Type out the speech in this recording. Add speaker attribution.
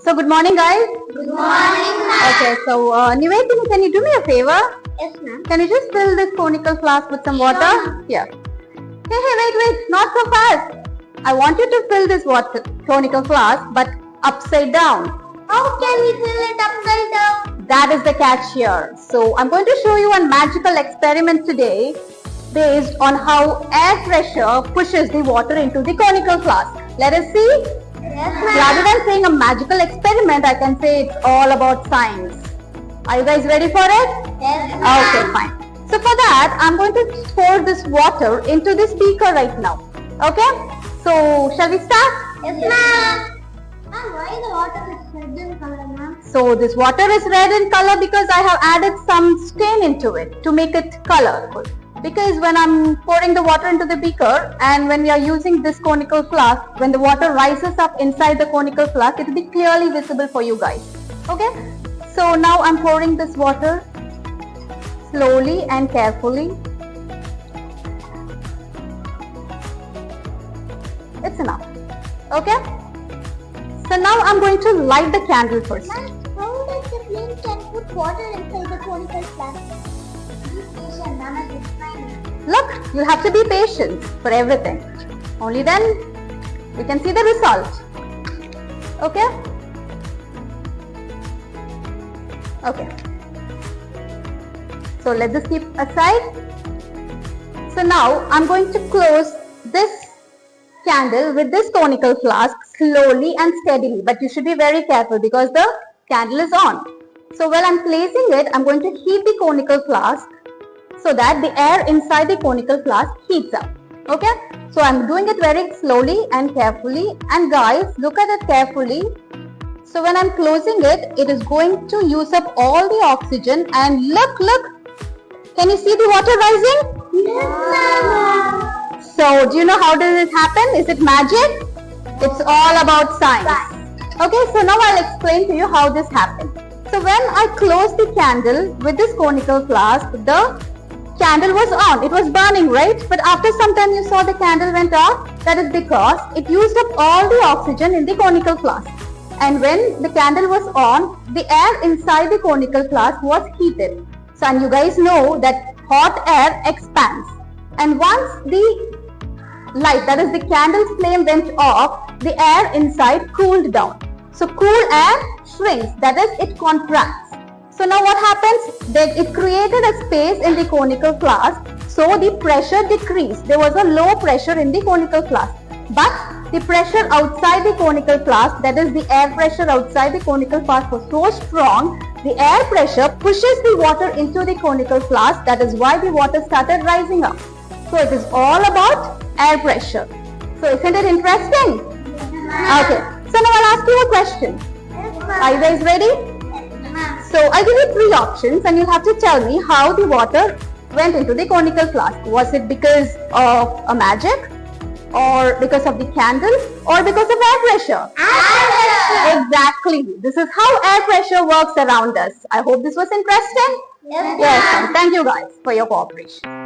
Speaker 1: So good morning, guys.
Speaker 2: Good morning, ma'am.
Speaker 1: Okay, so Nivedini, can you do me a favor?
Speaker 2: Yes, ma'am.
Speaker 1: Can you just fill this conical flask with some water?
Speaker 2: Sure.
Speaker 1: Here. Hey, wait, not so fast. I want you to fill this water conical flask, but upside down.
Speaker 2: How can we fill it upside down?
Speaker 1: That is the catch here. So I'm going to show you a magical experiment today based on how air pressure pushes the water into the conical flask. Let us see.
Speaker 2: Yes, ma'am.
Speaker 1: Rather than saying a magical experiment, I can say it's all about science. Are you guys ready for it?
Speaker 2: Yes, ma'am.
Speaker 1: Okay, fine. So for that, I'm going to pour this water into this beaker right now. Okay? So, shall we start?
Speaker 2: Yes, ma'am. Ma'am, why the water is red in color, ma'am?
Speaker 1: So, this water is red in color because I have added some stain into it to make it colorful. Because when I'm pouring the water into the beaker and when we are using this conical flask, when the water rises up inside the conical flask, it will be clearly visible for you guys. Okay? So now I'm pouring this water slowly and carefully. It's enough. Okay? So now I'm going to light the candle first.
Speaker 2: Ma'am, how does the flame can put water inside the conical flask? Be patient, ma'am. It's fine.
Speaker 1: Look, you'll have to be patient for everything. Only then we can see the result. Okay? Okay. So let this keep aside. So now I'm going to close this candle with this conical flask slowly and steadily. But you should be very careful because the candle is on. So while I'm placing it, I'm going to heat the conical flask so that the air inside the conical flask heats up. Okay? So I'm doing it very slowly and carefully. And guys, look at it carefully. So when I'm closing it, it is going to use up all the oxygen. And look. Can you see the water rising?
Speaker 2: Yes, ma'am.
Speaker 1: So do you know how does it happen? Is it magic? It's all about science. Okay, so now I'll explain to you how this happened. So when I closed the candle with this conical flask, the candle was on. It was burning, right? But after some time you saw the candle went off. That is because it used up all the oxygen in the conical flask. And when the candle was on, the air inside the conical flask was heated. So and you guys know that hot air expands. And once the light, that is the candle's flame went off, the air inside cooled down. So cool air shrinks, that is it contracts. So now what happens? It created a space in the conical flask, so the pressure decreased. There was a low pressure in the conical flask. But the pressure outside the conical flask, that is the air pressure outside the conical flask was so strong, the air pressure pushes the water into the conical flask. That is why the water started rising up. So it is all about air pressure. So isn't it interesting? Okay. So now I'll ask you a question.
Speaker 2: Yes, ma'am.
Speaker 1: Are you guys ready?
Speaker 2: Yes, ma'am.
Speaker 1: So I'll give you three options and you'll have to tell me how the water went into the conical flask. Was it because of a magic, or because of the candle, or because of air pressure?
Speaker 2: Air pressure.
Speaker 1: Exactly. This is how air pressure works around us. I hope this was interesting.
Speaker 2: Yes,
Speaker 1: Yes,
Speaker 2: ma'am.
Speaker 1: and thank you guys for your cooperation.